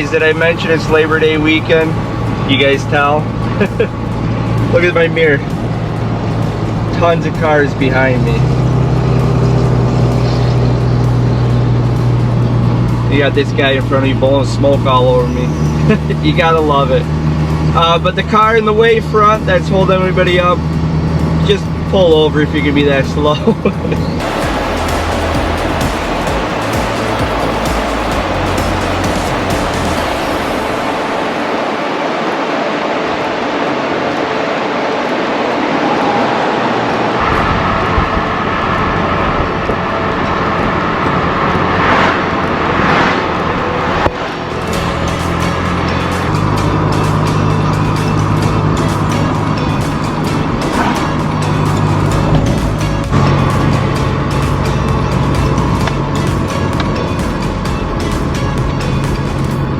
guys, did I mention it's Labor Day weekend? You guys tell? Look at my mirror. Tons of cars behind me. You got this guy in front of you blowing smoke all over me. You gotta love it. But the car in the way front that's holding everybody up, just pull over if you're gonna be that slow.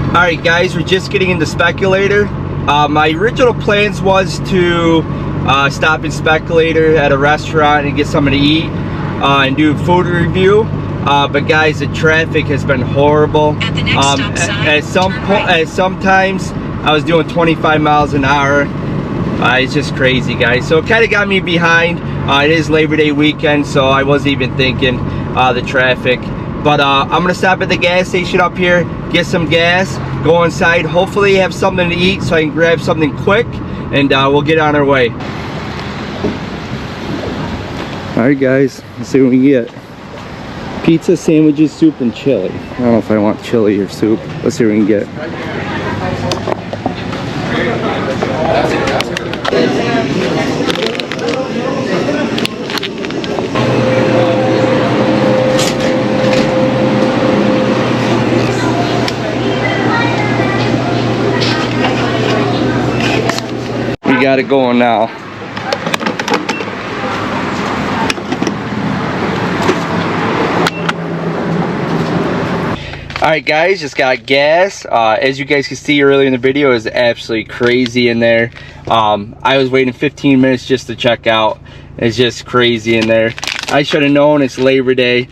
Alright guys, we're just getting into Speculator. My original plans was to stop in Speculator at a restaurant and get something to eat and do a food review. But guys, the traffic has been horrible. At the next stop sign, sometimes I was doing 25 miles an hour. It's just crazy, guys. So it kind of got me behind. It is Labor Day weekend, so I wasn't even thinking the traffic. But I'm gonna stop at the gas station up here, get some gas, go inside, hopefully have something to eat so I can grab something quick, and we'll get on our way. Alright guys, let's see what we can get. Pizza, sandwiches, soup, and chili. I don't know if I want chili or soup. Let's see what we can get. We got it going now. Alright guys, just got gas. As you guys can see earlier in the video, it was absolutely crazy in there. I was waiting 15 minutes just to check out. It's just crazy in there. I should have known it's Labor Day.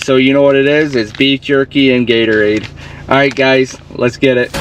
So you know what it is? It's beef jerky and Gatorade. Alright guys, let's get it.